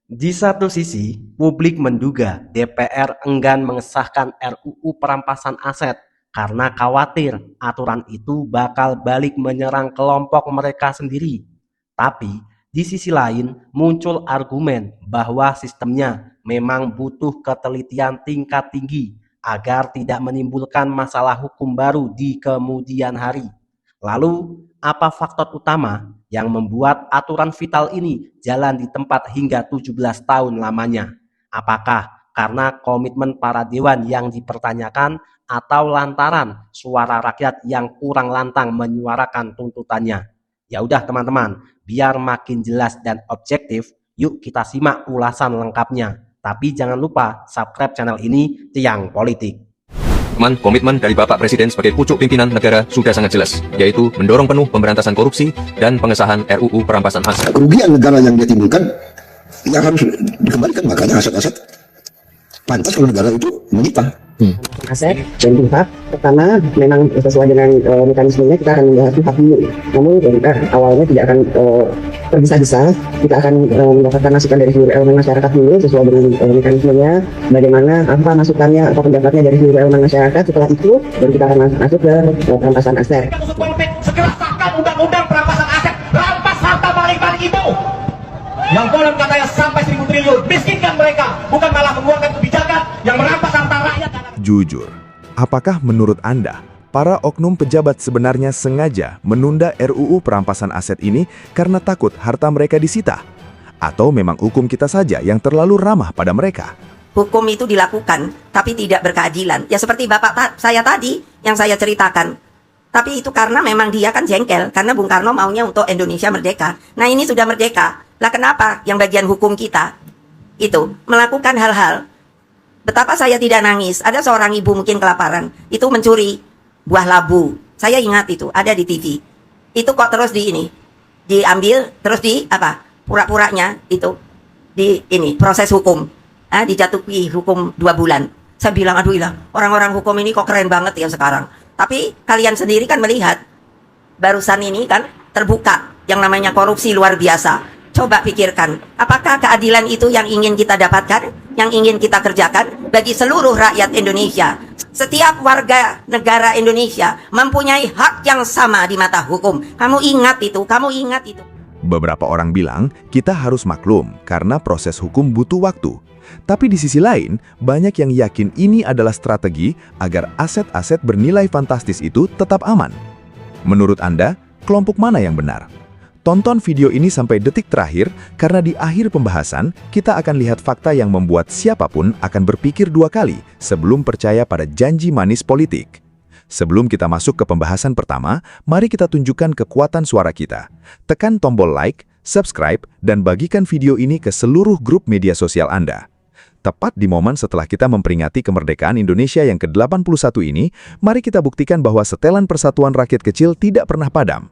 Di satu sisi, publik menduga DPR enggan mengesahkan RUU perampasan aset karena khawatir aturan itu bakal balik menyerang kelompok mereka sendiri. Tapi, di sisi lain muncul argumen bahwa sistemnya memang butuh ketelitian tingkat tinggi agar tidak menimbulkan masalah hukum baru di kemudian hari. Lalu, apa faktor utama yang membuat aturan vital ini jalan di tempat hingga 17 tahun lamanya? Apakah karena komitmen para dewan yang dipertanyakan atau lantaran suara rakyat yang kurang lantang menyuarakan tuntutannya? Ya udah teman-teman, biar makin jelas dan objektif, yuk kita simak ulasan lengkapnya. Tapi jangan lupa subscribe channel ini, Tiang Politik. Komitmen dari Bapak Presiden sebagai pucuk pimpinan negara sudah sangat jelas, yaitu mendorong penuh pemberantasan korupsi dan pengesahan RUU perampasan aset. Kerugian negara yang dia timbulkan yang harus dikembalikan, makanya aset-aset pantas kalau negara itu menyita. Aset dan pihak pertama memang sesuai dengan mekanismenya kita akan membahas pihak dulu. Namun awalnya tidak akan tergesa-gesa, kita akan mendapatkan masukan dari seluruh elemen masyarakat dulu sesuai dengan mekanismenya. Bagaimana apa masukannya atau pendapatnya dari seluruh elemen masyarakat. Setelah itu baru kita akan masuk ke perampasan aset. Politik segera sahkan undang-undang perampasan aset, rampas harta balik-balik itu yang konon katanya sampai 1.000 triliun. Miskinkan mereka, bukan malah mengeluarkan kebijakan yang merampas harta rakyat. Jujur, apakah menurut Anda, para oknum pejabat sebenarnya sengaja menunda RUU perampasan aset ini karena takut harta mereka disita? Atau memang hukum kita saja yang terlalu ramah pada mereka? Hukum itu dilakukan, tapi tidak berkeadilan. Ya seperti bapak saya tadi yang saya ceritakan. Tapi itu karena memang dia kan jengkel, karena Bung Karno maunya untuk Indonesia merdeka. Nah ini sudah merdeka. Lah kenapa yang bagian hukum kita itu melakukan hal-hal? Betapa saya tidak nangis. Ada seorang ibu mungkin kelaparan, itu mencuri buah labu. Saya ingat itu, ada di TV. Itu kok terus diambil, terus pura-puranya itu proses hukum. Dijatuhi hukum 2 bulan. Saya bilang, aduh ilah, orang-orang hukum ini kok keren banget ya sekarang. Tapi kalian sendiri kan melihat, barusan ini kan terbuka yang namanya korupsi luar biasa. Coba pikirkan, apakah keadilan itu yang ingin kita dapatkan, yang ingin kita kerjakan bagi seluruh rakyat Indonesia? Setiap warga negara Indonesia mempunyai hak yang sama di mata hukum. Kamu ingat itu, Beberapa orang bilang kita harus maklum karena proses hukum butuh waktu. Tapi di sisi lain, banyak yang yakin ini adalah strategi agar aset-aset bernilai fantastis itu tetap aman. Menurut Anda, kelompok mana yang benar? Tonton video ini sampai detik terakhir, karena di akhir pembahasan, kita akan lihat fakta yang membuat siapapun akan berpikir 2 kali sebelum percaya pada janji manis politik. Sebelum kita masuk ke pembahasan pertama, mari kita tunjukkan kekuatan suara kita. Tekan tombol like, subscribe, dan bagikan video ini ke seluruh grup media sosial Anda. Tepat di momen setelah kita memperingati kemerdekaan Indonesia yang ke-81 ini, mari kita buktikan bahwa setelan persatuan rakyat kecil tidak pernah padam.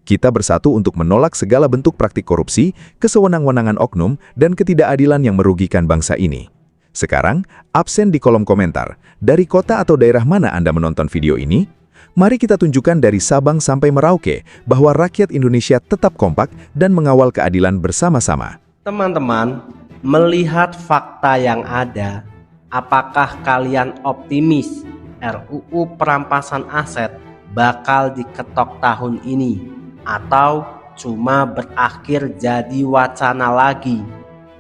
Kita bersatu untuk menolak segala bentuk praktik korupsi, kesewenang-wenangan oknum, dan ketidakadilan yang merugikan bangsa ini. Sekarang, absen di kolom komentar. Dari kota atau daerah mana Anda menonton video ini? Mari kita tunjukkan dari Sabang sampai Merauke bahwa rakyat Indonesia tetap kompak dan mengawal keadilan bersama-sama. Teman-teman, melihat fakta yang ada, apakah kalian optimis RUU perampasan aset bakal diketok tahun ini, atau cuma berakhir jadi wacana lagi?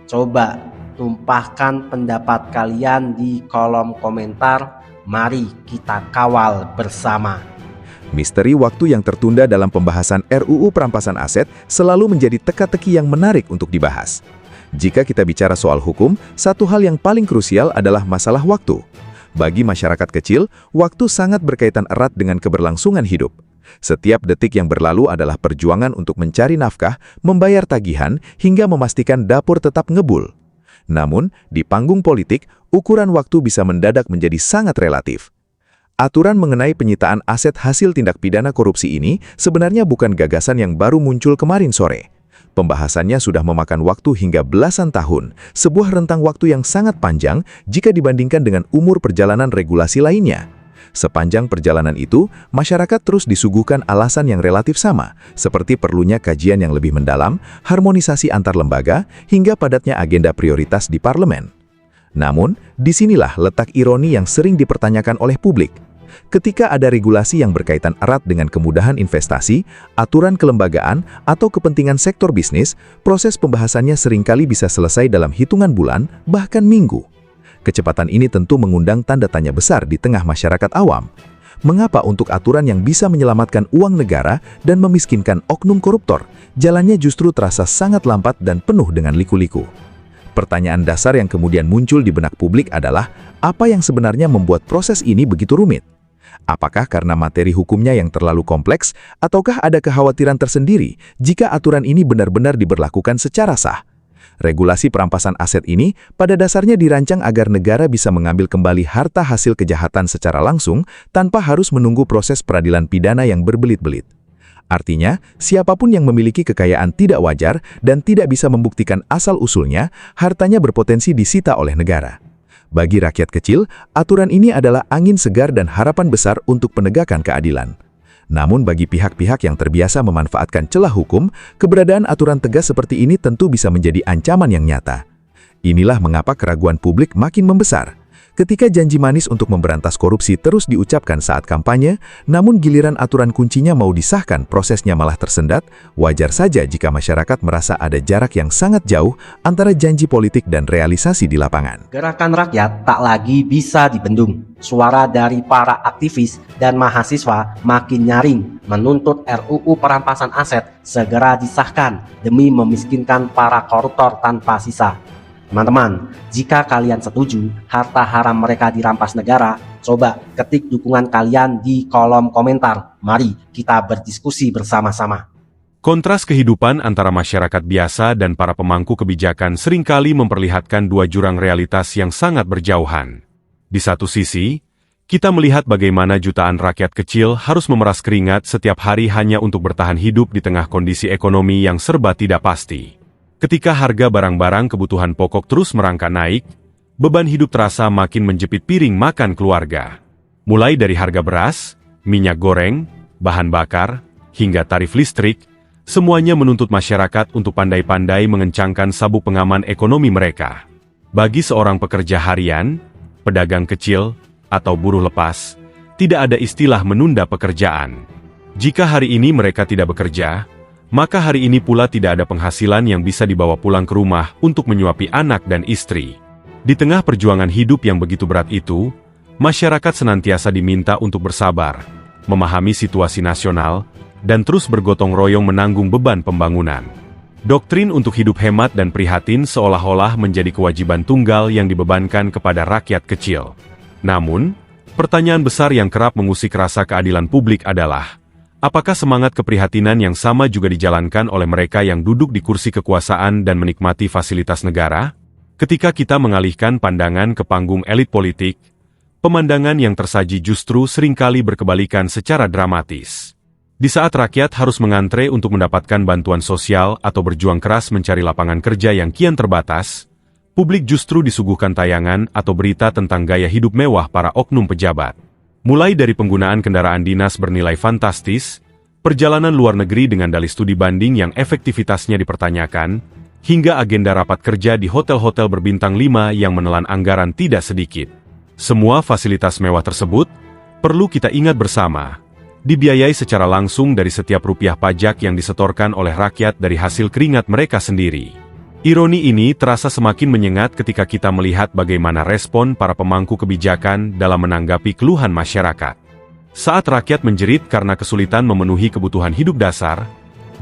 Coba tumpahkan pendapat kalian di kolom komentar. Mari kita kawal bersama. Misteri waktu yang tertunda dalam pembahasan RUU perampasan aset selalu menjadi teka-teki yang menarik untuk dibahas. Jika kita bicara soal hukum, satu hal yang paling krusial adalah masalah waktu. Bagi masyarakat kecil, waktu sangat berkaitan erat dengan keberlangsungan hidup. Setiap detik yang berlalu adalah perjuangan untuk mencari nafkah, membayar tagihan, hingga memastikan dapur tetap ngebul. Namun, di panggung politik, ukuran waktu bisa mendadak menjadi sangat relatif. Aturan mengenai penyitaan aset hasil tindak pidana korupsi ini sebenarnya bukan gagasan yang baru muncul kemarin sore. Pembahasannya sudah memakan waktu hingga belasan tahun, sebuah rentang waktu yang sangat panjang jika dibandingkan dengan umur perjalanan regulasi lainnya. Sepanjang perjalanan itu, masyarakat terus disuguhkan alasan yang relatif sama, seperti perlunya kajian yang lebih mendalam, harmonisasi antar lembaga, hingga padatnya agenda prioritas di parlemen. Namun, disinilah letak ironi yang sering dipertanyakan oleh publik. Ketika ada regulasi yang berkaitan erat dengan kemudahan investasi, aturan kelembagaan, atau kepentingan sektor bisnis, proses pembahasannya seringkali bisa selesai dalam hitungan bulan, bahkan minggu. Kecepatan ini tentu mengundang tanda tanya besar di tengah masyarakat awam. Mengapa untuk aturan yang bisa menyelamatkan uang negara dan memiskinkan oknum koruptor, jalannya justru terasa sangat lambat dan penuh dengan liku-liku? Pertanyaan dasar yang kemudian muncul di benak publik adalah, apa yang sebenarnya membuat proses ini begitu rumit? Apakah karena materi hukumnya yang terlalu kompleks, ataukah ada kekhawatiran tersendiri jika aturan ini benar-benar diberlakukan secara sah? Regulasi perampasan aset ini pada dasarnya dirancang agar negara bisa mengambil kembali harta hasil kejahatan secara langsung tanpa harus menunggu proses peradilan pidana yang berbelit-belit. Artinya, siapapun yang memiliki kekayaan tidak wajar dan tidak bisa membuktikan asal-usulnya, hartanya berpotensi disita oleh negara. Bagi rakyat kecil, aturan ini adalah angin segar dan harapan besar untuk penegakan keadilan. Namun bagi pihak-pihak yang terbiasa memanfaatkan celah hukum, keberadaan aturan tegas seperti ini tentu bisa menjadi ancaman yang nyata. Inilah mengapa keraguan publik makin membesar. Ketika janji manis untuk memberantas korupsi terus diucapkan saat kampanye, namun giliran aturan kuncinya mau disahkan prosesnya malah tersendat, wajar saja jika masyarakat merasa ada jarak yang sangat jauh antara janji politik dan realisasi di lapangan. Gerakan rakyat tak lagi bisa dibendung. Suara dari para aktivis dan mahasiswa makin nyaring menuntut RUU perampasan aset segera disahkan demi memiskinkan para koruptor tanpa sisa. Teman-teman, jika kalian setuju harta haram mereka dirampas negara, coba ketik dukungan kalian di kolom komentar. Mari kita berdiskusi bersama-sama. Kontras kehidupan antara masyarakat biasa dan para pemangku kebijakan seringkali memperlihatkan dua jurang realitas yang sangat berjauhan. Di satu sisi, kita melihat bagaimana jutaan rakyat kecil harus memeras keringat setiap hari hanya untuk bertahan hidup di tengah kondisi ekonomi yang serba tidak pasti. Ketika harga barang-barang kebutuhan pokok terus merangkak naik, beban hidup terasa makin menjepit piring makan keluarga. Mulai dari harga beras, minyak goreng, bahan bakar, hingga tarif listrik, semuanya menuntut masyarakat untuk pandai-pandai mengencangkan sabuk pengaman ekonomi mereka. Bagi seorang pekerja harian, pedagang kecil, atau buruh lepas, tidak ada istilah menunda pekerjaan. Jika hari ini mereka tidak bekerja, maka hari ini pula tidak ada penghasilan yang bisa dibawa pulang ke rumah untuk menyuapi anak dan istri. Di tengah perjuangan hidup yang begitu berat itu, masyarakat senantiasa diminta untuk bersabar, memahami situasi nasional, dan terus bergotong royong menanggung beban pembangunan. Doktrin untuk hidup hemat dan prihatin seolah-olah menjadi kewajiban tunggal yang dibebankan kepada rakyat kecil. Namun, pertanyaan besar yang kerap mengusik rasa keadilan publik adalah, apakah semangat keprihatinan yang sama juga dijalankan oleh mereka yang duduk di kursi kekuasaan dan menikmati fasilitas negara? Ketika kita mengalihkan pandangan ke panggung elit politik, pemandangan yang tersaji justru seringkali berkebalikan secara dramatis. Di saat rakyat harus mengantre untuk mendapatkan bantuan sosial atau berjuang keras mencari lapangan kerja yang kian terbatas, publik justru disuguhkan tayangan atau berita tentang gaya hidup mewah para oknum pejabat. Mulai dari penggunaan kendaraan dinas bernilai fantastis, perjalanan luar negeri dengan dalih studi banding yang efektivitasnya dipertanyakan, hingga agenda rapat kerja di hotel-hotel berbintang 5 yang menelan anggaran tidak sedikit. Semua fasilitas mewah tersebut, perlu kita ingat bersama, dibiayai secara langsung dari setiap rupiah pajak yang disetorkan oleh rakyat dari hasil keringat mereka sendiri. Ironi ini terasa semakin menyengat ketika kita melihat bagaimana respon para pemangku kebijakan dalam menanggapi keluhan masyarakat. Saat rakyat menjerit karena kesulitan memenuhi kebutuhan hidup dasar,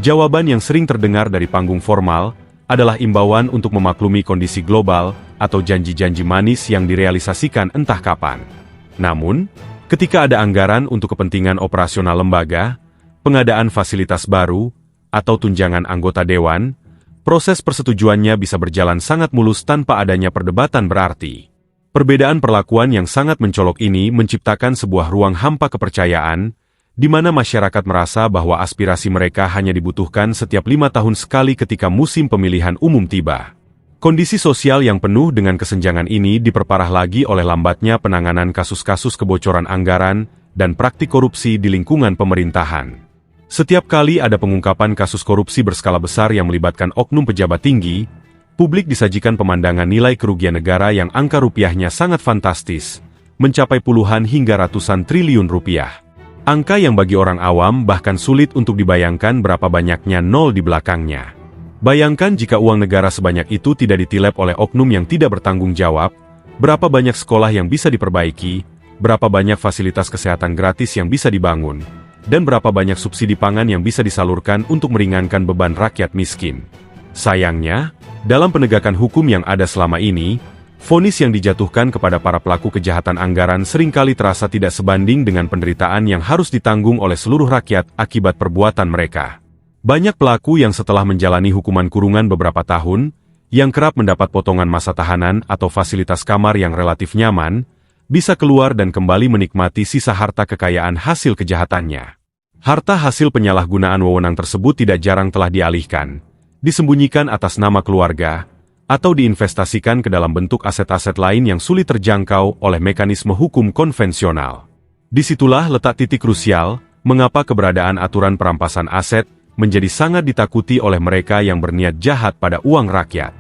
jawaban yang sering terdengar dari panggung formal adalah imbauan untuk memaklumi kondisi global atau janji-janji manis yang direalisasikan entah kapan. Namun, ketika ada anggaran untuk kepentingan operasional lembaga, pengadaan fasilitas baru, atau tunjangan anggota dewan, proses persetujuannya bisa berjalan sangat mulus tanpa adanya perdebatan berarti. Perbedaan perlakuan yang sangat mencolok ini menciptakan sebuah ruang hampa kepercayaan, di mana masyarakat merasa bahwa aspirasi mereka hanya dibutuhkan setiap 5 tahun sekali ketika musim pemilihan umum tiba. Kondisi sosial yang penuh dengan kesenjangan ini diperparah lagi oleh lambatnya penanganan kasus-kasus kebocoran anggaran dan praktik korupsi di lingkungan pemerintahan. Setiap kali ada pengungkapan kasus korupsi berskala besar yang melibatkan oknum pejabat tinggi, publik disajikan pemandangan nilai kerugian negara yang angka rupiahnya sangat fantastis, mencapai puluhan hingga ratusan triliun rupiah. Angka yang bagi orang awam bahkan sulit untuk dibayangkan berapa banyaknya nol di belakangnya. Bayangkan jika uang negara sebanyak itu tidak ditilep oleh oknum yang tidak bertanggung jawab, berapa banyak sekolah yang bisa diperbaiki, berapa banyak fasilitas kesehatan gratis yang bisa dibangun, dan berapa banyak subsidi pangan yang bisa disalurkan untuk meringankan beban rakyat miskin. Sayangnya, dalam penegakan hukum yang ada selama ini, vonis yang dijatuhkan kepada para pelaku kejahatan anggaran seringkali terasa tidak sebanding dengan penderitaan yang harus ditanggung oleh seluruh rakyat akibat perbuatan mereka. Banyak pelaku yang setelah menjalani hukuman kurungan beberapa tahun, yang kerap mendapat potongan masa tahanan atau fasilitas kamar yang relatif nyaman, bisa keluar dan kembali menikmati sisa harta kekayaan hasil kejahatannya. Harta hasil penyalahgunaan wewenang tersebut tidak jarang telah dialihkan, disembunyikan atas nama keluarga, atau diinvestasikan ke dalam bentuk aset-aset lain yang sulit terjangkau oleh mekanisme hukum konvensional. Disitulah letak titik krusial, mengapa keberadaan aturan perampasan aset menjadi sangat ditakuti oleh mereka yang berniat jahat pada uang rakyat.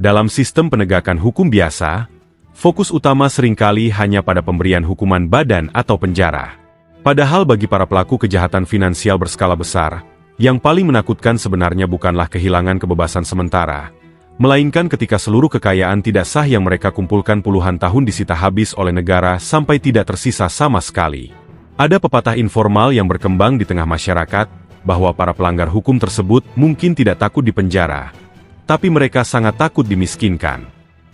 Dalam sistem penegakan hukum biasa, fokus utama seringkali hanya pada pemberian hukuman badan atau penjara. Padahal bagi para pelaku kejahatan finansial berskala besar, yang paling menakutkan sebenarnya bukanlah kehilangan kebebasan sementara, melainkan ketika seluruh kekayaan tidak sah yang mereka kumpulkan puluhan tahun disita habis oleh negara sampai tidak tersisa sama sekali. Ada pepatah informal yang berkembang di tengah masyarakat, bahwa para pelanggar hukum tersebut mungkin tidak takut dipenjara, tapi mereka sangat takut dimiskinkan.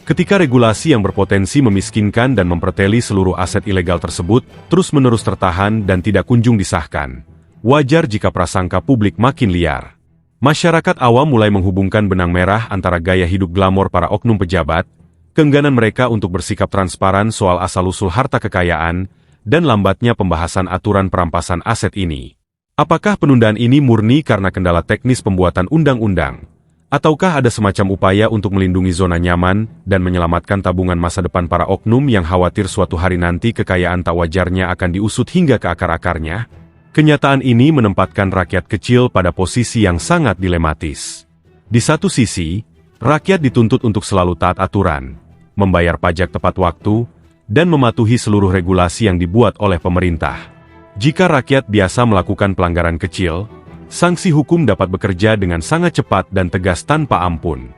Ketika regulasi yang berpotensi memiskinkan dan memperteli seluruh aset ilegal tersebut terus-menerus tertahan dan tidak kunjung disahkan, wajar jika prasangka publik makin liar. Masyarakat awam mulai menghubungkan benang merah antara gaya hidup glamor para oknum pejabat, keengganan mereka untuk bersikap transparan soal asal-usul harta kekayaan, dan lambatnya pembahasan aturan perampasan aset ini. Apakah penundaan ini murni karena kendala teknis pembuatan undang-undang? Ataukah ada semacam upaya untuk melindungi zona nyaman dan menyelamatkan tabungan masa depan para oknum yang khawatir suatu hari nanti kekayaan tak wajarnya akan diusut hingga ke akar-akarnya? Kenyataan ini menempatkan rakyat kecil pada posisi yang sangat dilematis. Di satu sisi, rakyat dituntut untuk selalu taat aturan, membayar pajak tepat waktu, dan mematuhi seluruh regulasi yang dibuat oleh pemerintah. Jika rakyat biasa melakukan pelanggaran kecil, sanksi hukum dapat bekerja dengan sangat cepat dan tegas tanpa ampun.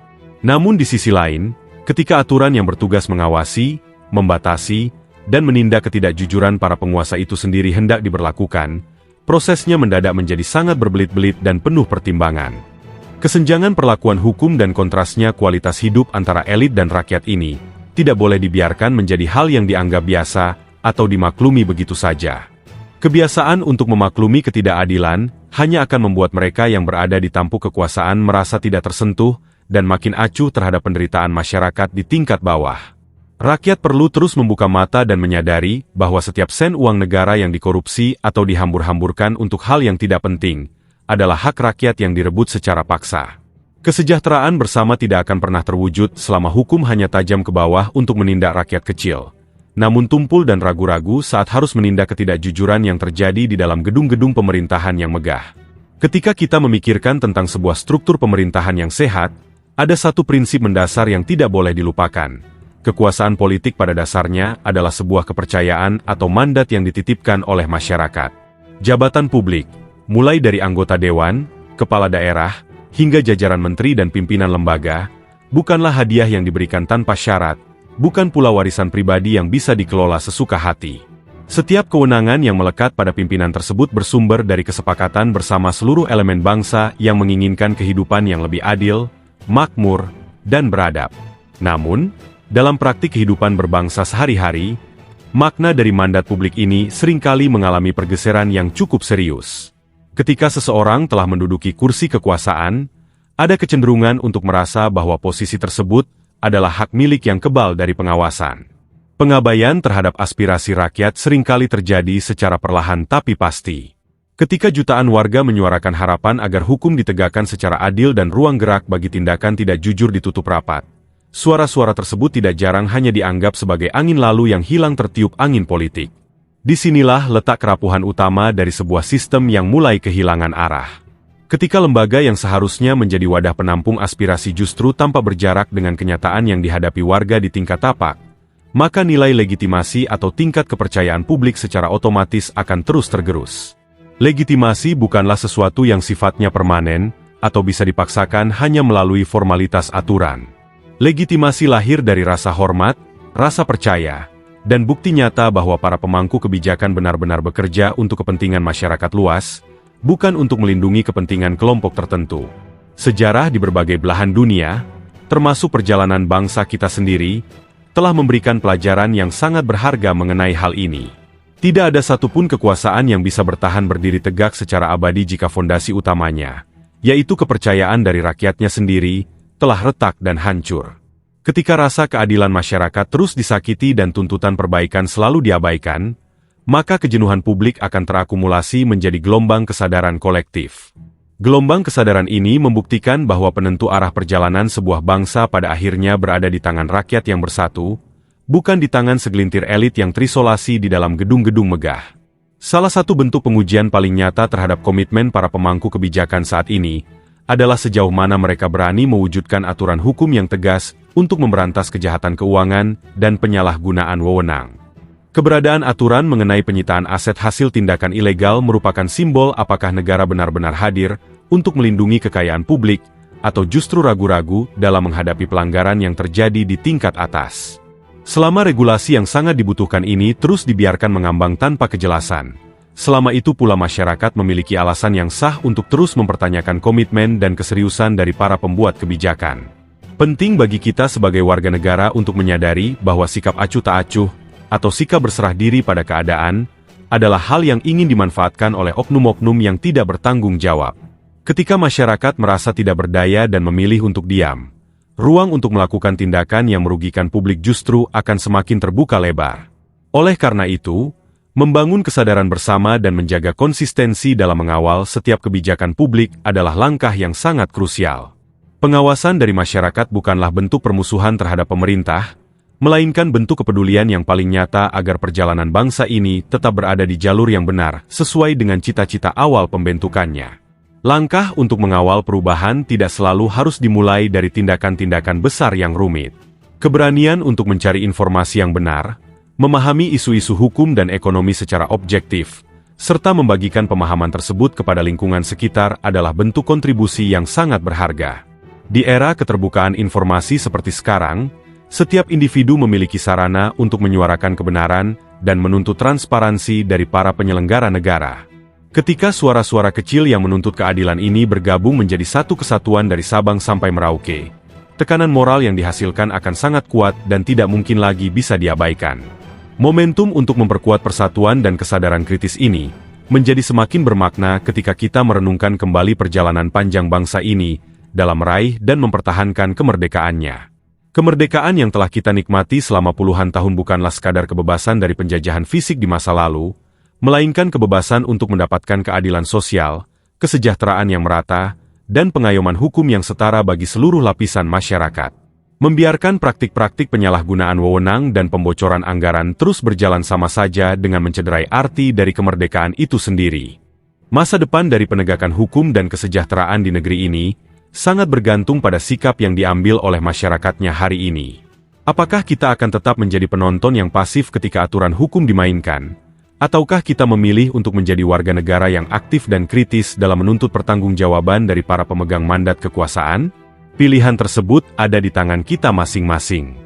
Namun di sisi lain, ketika aturan yang bertugas mengawasi, membatasi, dan menindak ketidakjujuran para penguasa itu sendiri hendak diberlakukan, prosesnya mendadak menjadi sangat berbelit-belit dan penuh pertimbangan. Kesenjangan perlakuan hukum dan kontrasnya kualitas hidup antara elit dan rakyat ini tidak boleh dibiarkan menjadi hal yang dianggap biasa atau dimaklumi begitu saja. Kebiasaan untuk memaklumi ketidakadilan hanya akan membuat mereka yang berada di tampuk kekuasaan merasa tidak tersentuh dan makin acuh terhadap penderitaan masyarakat di tingkat bawah. Rakyat perlu terus membuka mata dan menyadari bahwa setiap sen uang negara yang dikorupsi atau dihambur-hamburkan untuk hal yang tidak penting adalah hak rakyat yang direbut secara paksa. Kesejahteraan bersama tidak akan pernah terwujud selama hukum hanya tajam ke bawah untuk menindak rakyat kecil, namun tumpul dan ragu-ragu saat harus menindak ketidakjujuran yang terjadi di dalam gedung-gedung pemerintahan yang megah. Ketika kita memikirkan tentang sebuah struktur pemerintahan yang sehat, ada satu prinsip mendasar yang tidak boleh dilupakan. Kekuasaan politik pada dasarnya adalah sebuah kepercayaan atau mandat yang dititipkan oleh masyarakat. Jabatan publik, mulai dari anggota dewan, kepala daerah, hingga jajaran menteri dan pimpinan lembaga, bukanlah hadiah yang diberikan tanpa syarat, bukan pula warisan pribadi yang bisa dikelola sesuka hati. Setiap kewenangan yang melekat pada pimpinan tersebut bersumber dari kesepakatan bersama seluruh elemen bangsa yang menginginkan kehidupan yang lebih adil, makmur, dan beradab. Namun, dalam praktik kehidupan berbangsa sehari-hari, makna dari mandat publik ini seringkali mengalami pergeseran yang cukup serius. Ketika seseorang telah menduduki kursi kekuasaan, ada kecenderungan untuk merasa bahwa posisi tersebut adalah hak milik yang kebal dari pengawasan. Pengabaian terhadap aspirasi rakyat seringkali terjadi secara perlahan tapi pasti. Ketika jutaan warga menyuarakan harapan agar hukum ditegakkan secara adil dan ruang gerak bagi tindakan tidak jujur ditutup rapat, Suara-suara tersebut tidak jarang hanya dianggap sebagai angin lalu yang hilang tertiup angin politik. Disinilah letak kerapuhan utama dari sebuah sistem yang mulai kehilangan arah. Ketika lembaga yang seharusnya menjadi wadah penampung aspirasi justru tanpa berjarak dengan kenyataan yang dihadapi warga di tingkat tapak, maka nilai legitimasi atau tingkat kepercayaan publik secara otomatis akan terus tergerus. Legitimasi bukanlah sesuatu yang sifatnya permanen atau bisa dipaksakan hanya melalui formalitas aturan. Legitimasi lahir dari rasa hormat, rasa percaya, dan bukti nyata bahwa para pemangku kebijakan benar-benar bekerja untuk kepentingan masyarakat luas, bukan untuk melindungi kepentingan kelompok tertentu. Sejarah di berbagai belahan dunia, termasuk perjalanan bangsa kita sendiri, telah memberikan pelajaran yang sangat berharga mengenai hal ini. Tidak ada satupun kekuasaan yang bisa bertahan berdiri tegak secara abadi jika fondasi utamanya, yaitu kepercayaan dari rakyatnya sendiri, telah retak dan hancur. Ketika rasa keadilan masyarakat terus disakiti dan tuntutan perbaikan selalu diabaikan, maka kejenuhan publik akan terakumulasi menjadi gelombang kesadaran kolektif. Gelombang kesadaran ini membuktikan bahwa penentu arah perjalanan sebuah bangsa pada akhirnya berada di tangan rakyat yang bersatu, bukan di tangan segelintir elit yang terisolasi di dalam gedung-gedung megah. Salah satu bentuk pengujian paling nyata terhadap komitmen para pemangku kebijakan saat ini adalah sejauh mana mereka berani mewujudkan aturan hukum yang tegas untuk memberantas kejahatan keuangan dan penyalahgunaan wewenang. Keberadaan aturan mengenai penyitaan aset hasil tindakan ilegal merupakan simbol apakah negara benar-benar hadir untuk melindungi kekayaan publik, atau justru ragu-ragu dalam menghadapi pelanggaran yang terjadi di tingkat atas. Selama regulasi yang sangat dibutuhkan ini terus dibiarkan mengambang tanpa kejelasan, selama itu pula masyarakat memiliki alasan yang sah untuk terus mempertanyakan komitmen dan keseriusan dari para pembuat kebijakan. Penting bagi kita sebagai warga negara untuk menyadari bahwa sikap acuh tak acuh, atau sikap berserah diri pada keadaan, adalah hal yang ingin dimanfaatkan oleh oknum-oknum yang tidak bertanggung jawab. Ketika masyarakat merasa tidak berdaya dan memilih untuk diam, ruang untuk melakukan tindakan yang merugikan publik justru akan semakin terbuka lebar. Oleh karena itu, membangun kesadaran bersama dan menjaga konsistensi dalam mengawal setiap kebijakan publik adalah langkah yang sangat krusial. Pengawasan dari masyarakat bukanlah bentuk permusuhan terhadap pemerintah, melainkan bentuk kepedulian yang paling nyata agar perjalanan bangsa ini tetap berada di jalur yang benar sesuai dengan cita-cita awal pembentukannya. Langkah untuk mengawal perubahan tidak selalu harus dimulai dari tindakan-tindakan besar yang rumit. Keberanian untuk mencari informasi yang benar, memahami isu-isu hukum dan ekonomi secara objektif, serta membagikan pemahaman tersebut kepada lingkungan sekitar adalah bentuk kontribusi yang sangat berharga. Di era keterbukaan informasi seperti sekarang, setiap individu memiliki sarana untuk menyuarakan kebenaran dan menuntut transparansi dari para penyelenggara negara. Ketika suara-suara kecil yang menuntut keadilan ini bergabung menjadi satu kesatuan dari Sabang sampai Merauke, tekanan moral yang dihasilkan akan sangat kuat dan tidak mungkin lagi bisa diabaikan. Momentum untuk memperkuat persatuan dan kesadaran kritis ini menjadi semakin bermakna ketika kita merenungkan kembali perjalanan panjang bangsa ini dalam meraih dan mempertahankan kemerdekaannya. Kemerdekaan yang telah kita nikmati selama puluhan tahun bukanlah sekadar kebebasan dari penjajahan fisik di masa lalu, melainkan kebebasan untuk mendapatkan keadilan sosial, kesejahteraan yang merata, dan pengayoman hukum yang setara bagi seluruh lapisan masyarakat. Membiarkan praktik-praktik penyalahgunaan wewenang dan pembocoran anggaran terus berjalan sama saja dengan mencederai arti dari kemerdekaan itu sendiri. Masa depan dari penegakan hukum dan kesejahteraan di negeri ini sangat bergantung pada sikap yang diambil oleh masyarakatnya hari ini. Apakah kita akan tetap menjadi penonton yang pasif ketika aturan hukum dimainkan? Ataukah kita memilih untuk menjadi warga negara yang aktif dan kritis dalam menuntut pertanggungjawaban dari para pemegang mandat kekuasaan? Pilihan tersebut ada di tangan kita masing-masing.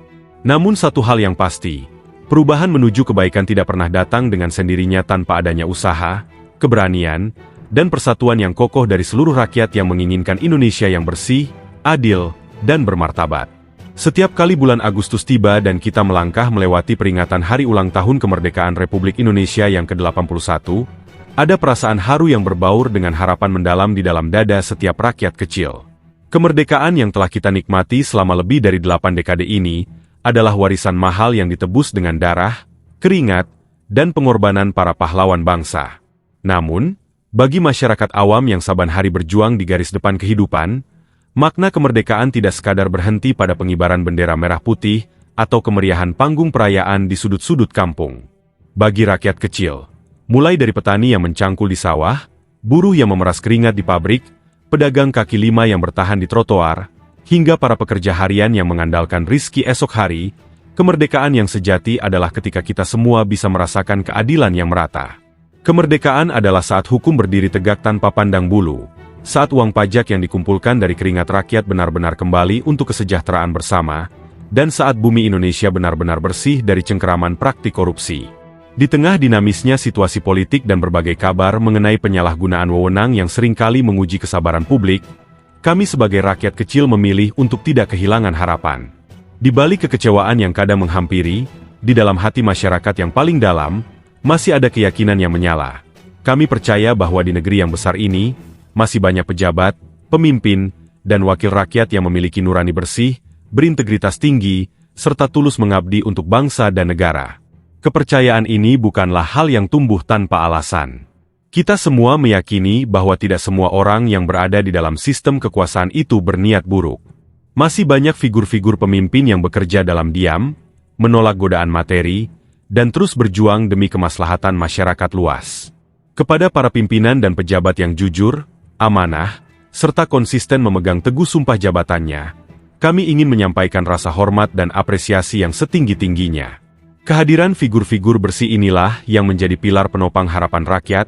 Namun satu hal yang pasti, perubahan menuju kebaikan tidak pernah datang dengan sendirinya tanpa adanya usaha, keberanian, dan persatuan yang kokoh dari seluruh rakyat yang menginginkan Indonesia yang bersih, adil, dan bermartabat. Setiap kali bulan Agustus tiba dan kita melangkah melewati peringatan Hari Ulang Tahun Kemerdekaan Republik Indonesia yang ke-81, ada perasaan haru yang berbaur dengan harapan mendalam di dalam dada setiap rakyat kecil. Kemerdekaan yang telah kita nikmati selama lebih dari 8 dekade ini adalah warisan mahal yang ditebus dengan darah, keringat, dan pengorbanan para pahlawan bangsa. Namun, bagi masyarakat awam yang saban hari berjuang di garis depan kehidupan, Makna kemerdekaan tidak sekadar berhenti pada pengibaran bendera merah putih atau kemeriahan panggung perayaan di sudut-sudut kampung. Bagi rakyat kecil, mulai dari petani yang mencangkul di sawah, buruh yang memeras keringat di pabrik, pedagang kaki lima yang bertahan di trotoar, hingga para pekerja harian yang mengandalkan rizki esok hari, kemerdekaan yang sejati adalah ketika kita semua bisa merasakan keadilan yang merata. Kemerdekaan adalah saat hukum berdiri tegak tanpa pandang bulu, saat uang pajak yang dikumpulkan dari keringat rakyat benar-benar kembali untuk kesejahteraan bersama, dan saat bumi Indonesia benar-benar bersih dari cengkeraman praktik korupsi. Di tengah dinamisnya situasi politik dan berbagai kabar mengenai penyalahgunaan wewenang yang seringkali menguji kesabaran publik, kami sebagai rakyat kecil memilih untuk tidak kehilangan harapan. Di balik kekecewaan yang kadang menghampiri, di dalam hati masyarakat yang paling dalam, masih ada keyakinan yang menyala. Kami percaya bahwa di negeri yang besar ini, masih banyak pejabat, pemimpin, dan wakil rakyat yang memiliki nurani bersih, berintegritas tinggi, serta tulus mengabdi untuk bangsa dan negara. Kepercayaan ini bukanlah hal yang tumbuh tanpa alasan. Kita semua meyakini bahwa tidak semua orang yang berada di dalam sistem kekuasaan itu berniat buruk. Masih banyak figur-figur pemimpin yang bekerja dalam diam, menolak godaan materi, dan terus berjuang demi kemaslahatan masyarakat luas. Kepada para pimpinan dan pejabat yang jujur, amanah, serta konsisten memegang teguh sumpah jabatannya, kami ingin menyampaikan rasa hormat dan apresiasi yang setinggi-tingginya. Kehadiran figur-figur bersih inilah yang menjadi pilar penopang harapan rakyat,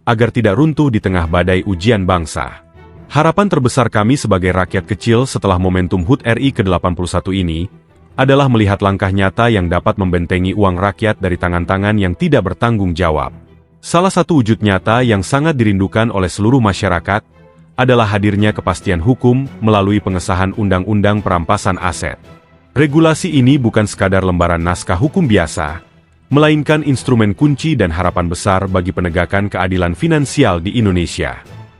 agar tidak runtuh di tengah badai ujian bangsa. Harapan terbesar kami sebagai rakyat kecil setelah momentum HUT RI ke-81 ini, adalah melihat langkah nyata yang dapat membentengi uang rakyat dari tangan-tangan yang tidak bertanggung jawab. Salah satu wujud nyata yang sangat dirindukan oleh seluruh masyarakat, adalah hadirnya kepastian hukum melalui pengesahan Undang-Undang Perampasan Aset. Regulasi ini bukan sekadar lembaran naskah hukum biasa, melainkan instrumen kunci dan harapan besar bagi penegakan keadilan finansial di Indonesia.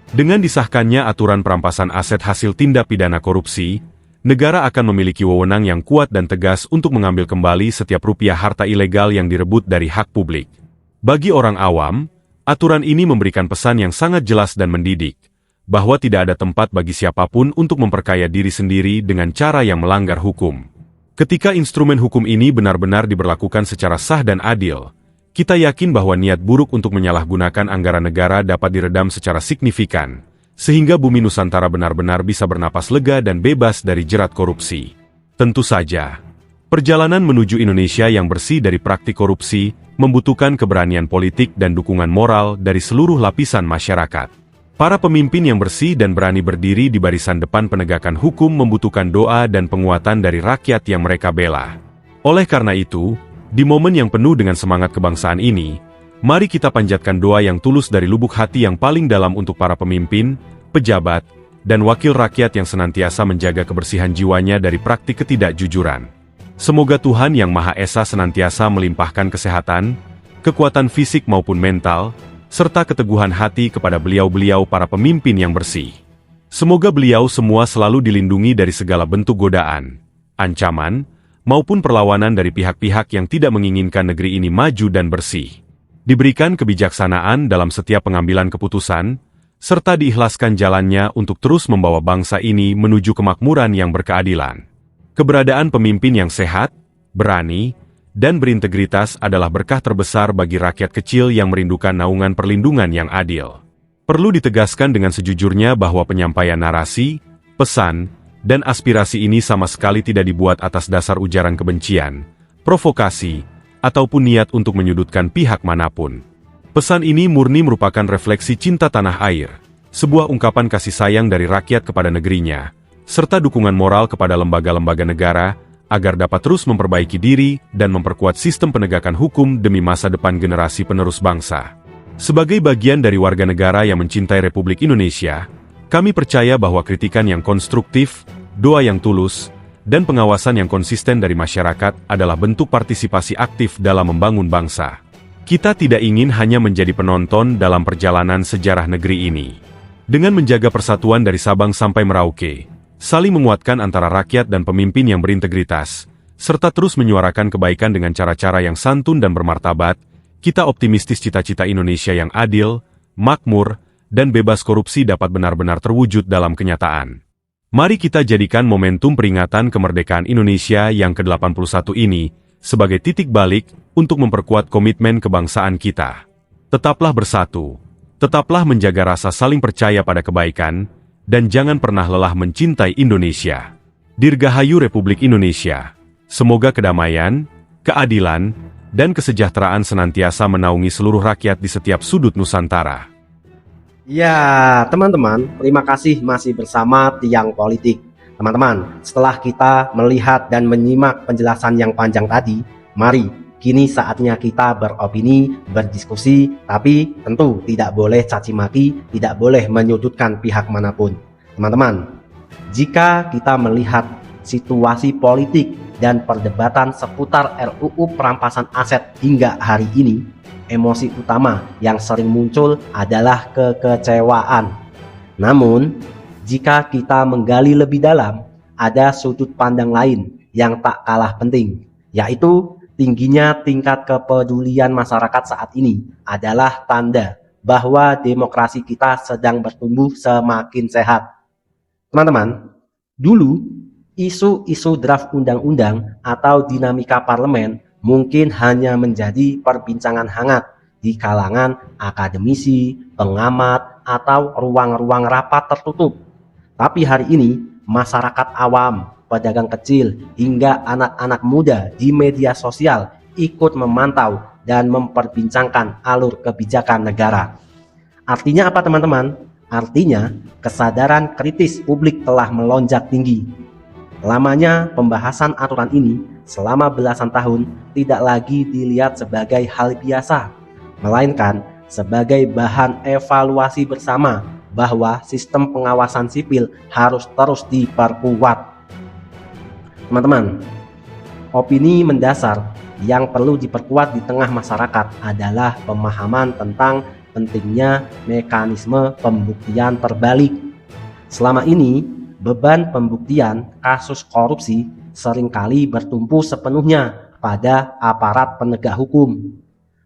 Dengan disahkannya aturan perampasan aset hasil tindak pidana korupsi, negara akan memiliki wewenang yang kuat dan tegas untuk mengambil kembali setiap rupiah harta ilegal yang direbut dari hak publik. Bagi orang awam, aturan ini memberikan pesan yang sangat jelas dan mendidik, bahwa tidak ada tempat bagi siapapun untuk memperkaya diri sendiri dengan cara yang melanggar hukum. Ketika instrumen hukum ini benar-benar diberlakukan secara sah dan adil, kita yakin bahwa niat buruk untuk menyalahgunakan anggaran negara dapat diredam secara signifikan, sehingga bumi Nusantara benar-benar bisa bernapas lega dan bebas dari jerat korupsi. Tentu saja, perjalanan menuju Indonesia yang bersih dari praktik korupsi membutuhkan keberanian politik dan dukungan moral dari seluruh lapisan masyarakat. Para pemimpin yang bersih dan berani berdiri di barisan depan penegakan hukum membutuhkan doa dan penguatan dari rakyat yang mereka bela. Oleh karena itu, di momen yang penuh dengan semangat kebangsaan ini, mari kita panjatkan doa yang tulus dari lubuk hati yang paling dalam untuk para pemimpin, pejabat, dan wakil rakyat yang senantiasa menjaga kebersihan jiwanya dari praktik ketidakjujuran. Semoga Tuhan Yang Maha Esa senantiasa melimpahkan kesehatan, kekuatan fisik maupun mental, serta keteguhan hati kepada beliau-beliau para pemimpin yang bersih. Semoga beliau semua selalu dilindungi dari segala bentuk godaan, ancaman, maupun perlawanan dari pihak-pihak yang tidak menginginkan negeri ini maju dan bersih. Diberikan kebijaksanaan dalam setiap pengambilan keputusan, serta diikhlaskan jalannya untuk terus membawa bangsa ini menuju kemakmuran yang berkeadilan. Keberadaan pemimpin yang sehat, berani, dan berintegritas adalah berkah terbesar bagi rakyat kecil yang merindukan naungan perlindungan yang adil. Perlu ditegaskan dengan sejujurnya bahwa penyampaian narasi, pesan, dan aspirasi ini sama sekali tidak dibuat atas dasar ujaran kebencian, provokasi, ataupun niat untuk menyudutkan pihak manapun. Pesan ini murni merupakan refleksi cinta tanah air, sebuah ungkapan kasih sayang dari rakyat kepada negerinya, serta dukungan moral kepada lembaga-lembaga negara, agar dapat terus memperbaiki diri dan memperkuat sistem penegakan hukum demi masa depan generasi penerus bangsa. Sebagai bagian dari warga negara yang mencintai Republik Indonesia, kami percaya bahwa kritikan yang konstruktif, doa yang tulus, dan pengawasan yang konsisten dari masyarakat adalah bentuk partisipasi aktif dalam membangun bangsa. Kita tidak ingin hanya menjadi penonton dalam perjalanan sejarah negeri ini. Dengan menjaga persatuan dari Sabang sampai Merauke, saling menguatkan antara rakyat dan pemimpin yang berintegritas, serta terus menyuarakan kebaikan dengan cara-cara yang santun dan bermartabat, kita optimistis cita-cita Indonesia yang adil, makmur, dan bebas korupsi dapat benar-benar terwujud dalam kenyataan. Mari kita jadikan momentum peringatan kemerdekaan Indonesia yang ke-81 ini sebagai titik balik untuk memperkuat komitmen kebangsaan kita. Tetaplah bersatu, tetaplah menjaga rasa saling percaya pada kebaikan, dan jangan pernah lelah mencintai Indonesia. Dirgahayu Republik Indonesia. Semoga kedamaian, keadilan, dan kesejahteraan senantiasa menaungi seluruh rakyat di setiap sudut Nusantara. Ya, teman-teman, terima kasih masih bersama Tiang Politik. Teman-teman, setelah kita melihat dan menyimak penjelasan yang panjang tadi, mari kini saatnya kita beropini, berdiskusi, tapi tentu tidak boleh caci maki, tidak boleh menyudutkan pihak manapun. Teman-teman, jika kita melihat situasi politik dan perdebatan seputar RUU perampasan aset hingga hari ini, emosi utama yang sering muncul adalah kekecewaan. Namun, jika kita menggali lebih dalam, ada sudut pandang lain yang tak kalah penting, yaitu tingginya tingkat kepedulian masyarakat saat ini adalah tanda bahwa demokrasi kita sedang bertumbuh semakin sehat. Teman-teman, dulu isu-isu draft undang-undang atau dinamika parlemen mungkin hanya menjadi perbincangan hangat di kalangan akademisi, pengamat, atau ruang-ruang rapat tertutup. Tapi hari ini, masyarakat awam, pedagang kecil, hingga anak-anak muda di media sosial ikut memantau dan memperbincangkan alur kebijakan negara. Artinya apa, teman-teman? Artinya, kesadaran kritis publik telah melonjak tinggi. Lamanya pembahasan aturan ini selama belasan tahun tidak lagi dilihat sebagai hal biasa, melainkan sebagai bahan evaluasi bersama bahwa sistem pengawasan sipil harus terus diperkuat. Teman-teman, opini mendasar yang perlu diperkuat di tengah masyarakat adalah pemahaman tentang pentingnya mekanisme pembuktian terbalik. Selama ini, beban pembuktian kasus korupsi seringkali bertumpu sepenuhnya pada aparat penegak hukum.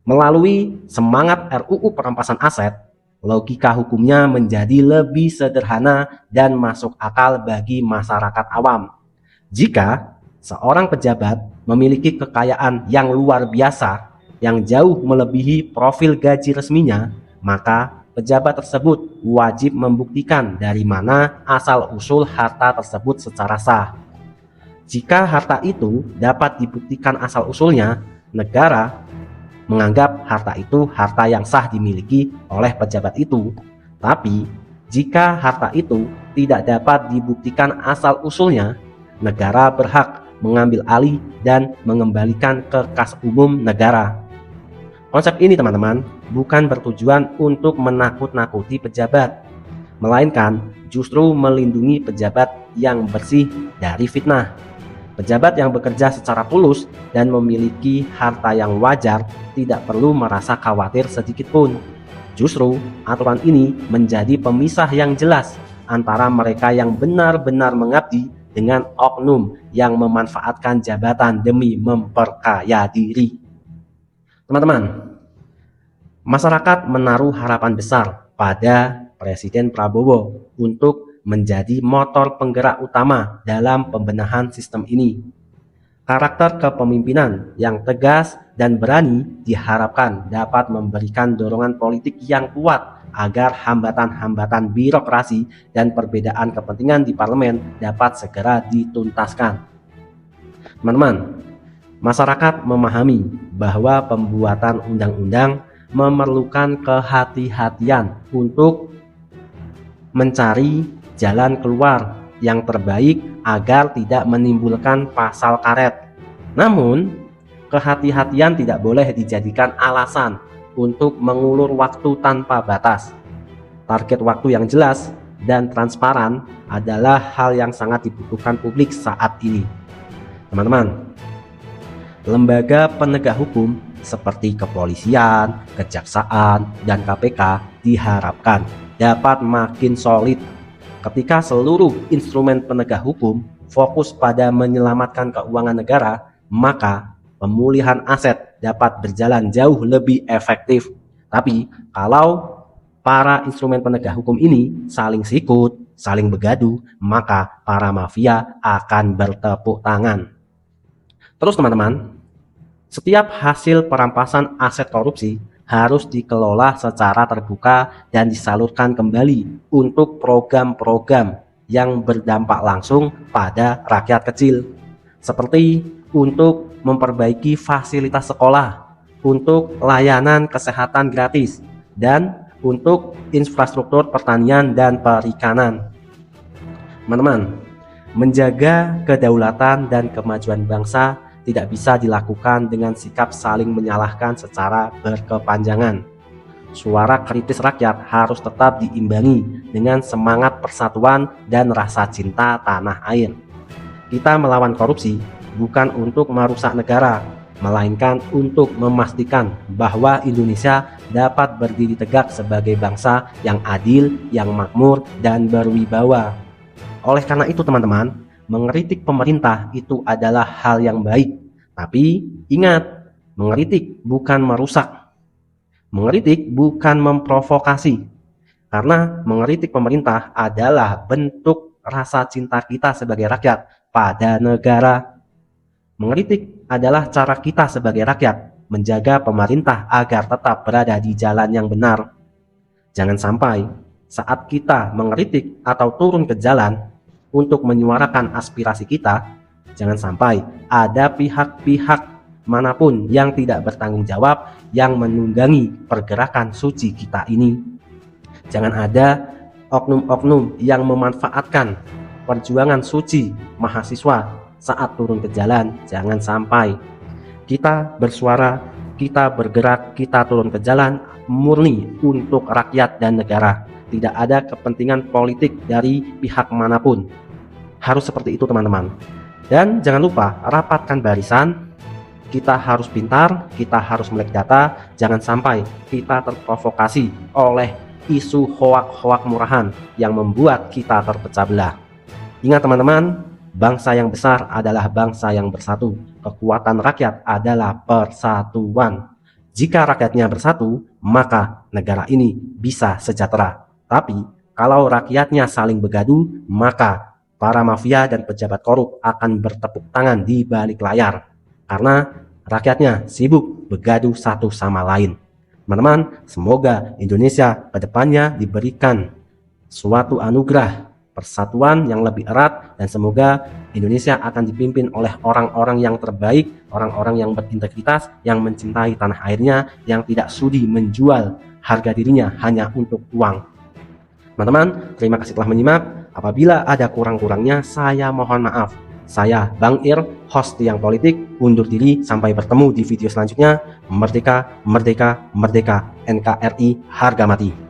Melalui semangat RUU perampasan aset, logika hukumnya menjadi lebih sederhana dan masuk akal bagi masyarakat awam. Jika seorang pejabat memiliki kekayaan yang luar biasa, yang jauh melebihi profil gaji resminya, maka pejabat tersebut wajib membuktikan dari mana asal-usul harta tersebut secara sah. Jika harta itu dapat dibuktikan asal-usulnya, negara menganggap harta itu harta yang sah dimiliki oleh pejabat itu. Tapi, jika harta itu tidak dapat dibuktikan asal-usulnya, negara berhak mengambil alih dan mengembalikan ke kas umum negara. Konsep ini, teman-teman, bukan bertujuan untuk menakut-nakuti pejabat, melainkan justru melindungi pejabat yang bersih dari fitnah. Pejabat yang bekerja secara tulus dan memiliki harta yang wajar tidak perlu merasa khawatir sedikit pun. Justru, aturan ini menjadi pemisah yang jelas antara mereka yang benar-benar mengabdi dengan oknum yang memanfaatkan jabatan demi memperkaya diri. Teman-teman, masyarakat menaruh harapan besar pada Presiden Prabowo untuk menjadi motor penggerak utama dalam pembenahan sistem ini. Karakter kepemimpinan yang tegas dan berani diharapkan dapat memberikan dorongan politik yang kuat agar hambatan-hambatan birokrasi dan perbedaan kepentingan di parlemen dapat segera dituntaskan. Teman-teman, masyarakat memahami bahwa pembuatan undang-undang memerlukan kehati-hatian untuk mencari jalan keluar yang terbaik agar tidak menimbulkan pasal karet. Namun, kehati-hatian tidak boleh dijadikan alasan untuk mengulur waktu tanpa batas. Target waktu yang jelas dan transparan adalah hal yang sangat dibutuhkan publik saat ini. Teman-teman, lembaga penegak hukum seperti kepolisian, kejaksaan, dan KPK diharapkan dapat makin solid ketika seluruh instrumen penegak hukum fokus pada menyelamatkan keuangan negara, maka pemulihan aset dapat berjalan jauh lebih efektif. Tapi kalau para instrumen penegak hukum ini saling sikut, saling begaduh, maka para mafia akan bertepuk tangan. Terus teman-teman, setiap hasil perampasan aset korupsi harus dikelola secara terbuka dan disalurkan kembali untuk program-program yang berdampak langsung pada rakyat kecil, seperti untuk memperbaiki fasilitas sekolah, untuk layanan kesehatan gratis, dan untuk infrastruktur pertanian dan perikanan. Teman-teman, menjaga kedaulatan dan kemajuan bangsa tidak bisa dilakukan dengan sikap saling menyalahkan secara berkepanjangan. Suara kritis rakyat harus tetap diimbangi dengan semangat persatuan dan rasa cinta tanah air. Kita melawan korupsi bukan untuk merusak negara, melainkan untuk memastikan bahwa Indonesia dapat berdiri tegak sebagai bangsa yang adil, yang makmur, dan berwibawa. Oleh karena itu teman-teman, mengkritik pemerintah itu adalah hal yang baik. Tapi ingat, mengkritik bukan merusak. Mengkritik bukan memprovokasi. Karena mengkritik pemerintah adalah bentuk rasa cinta kita sebagai rakyat pada negara. Mengkritik adalah cara kita sebagai rakyat menjaga pemerintah agar tetap berada di jalan yang benar. Jangan sampai saat kita mengkritik atau turun ke jalan untuk menyuarakan aspirasi kita, jangan sampai ada pihak-pihak manapun yang tidak bertanggung jawab yang menunggangi pergerakan suci kita ini. Jangan ada oknum-oknum yang memanfaatkan perjuangan suci mahasiswa saat turun ke jalan. Jangan sampai. Kita bersuara, kita bergerak, kita turun ke jalan murni untuk rakyat dan negara. Tidak ada kepentingan politik dari pihak manapun. Harus seperti itu teman-teman. Dan jangan lupa rapatkan barisan. Kita harus pintar, kita harus melek data. Jangan sampai kita terprovokasi oleh isu hoak-hoak murahan yang membuat kita terpecah belah. Ingat teman-teman, bangsa yang besar adalah bangsa yang bersatu. Kekuatan rakyat adalah persatuan. Jika rakyatnya bersatu, maka negara ini bisa sejahtera. Tapi kalau rakyatnya saling begaduh, maka para mafia dan pejabat korup akan bertepuk tangan di balik layar. Karena rakyatnya sibuk begaduh satu sama lain. Teman-teman, semoga Indonesia ke depannya diberikan suatu anugerah persatuan yang lebih erat, dan semoga Indonesia akan dipimpin oleh orang-orang yang terbaik, orang-orang yang berintegritas, yang mencintai tanah airnya, yang tidak sudi menjual harga dirinya hanya untuk uang. Teman-teman, terima kasih telah menyimak. Apabila ada kurang-kurangnya, saya mohon maaf. Saya Bang Ir, host Tiang Politik, undur diri. Sampai bertemu di video selanjutnya. Merdeka, merdeka, merdeka. NKRI harga mati.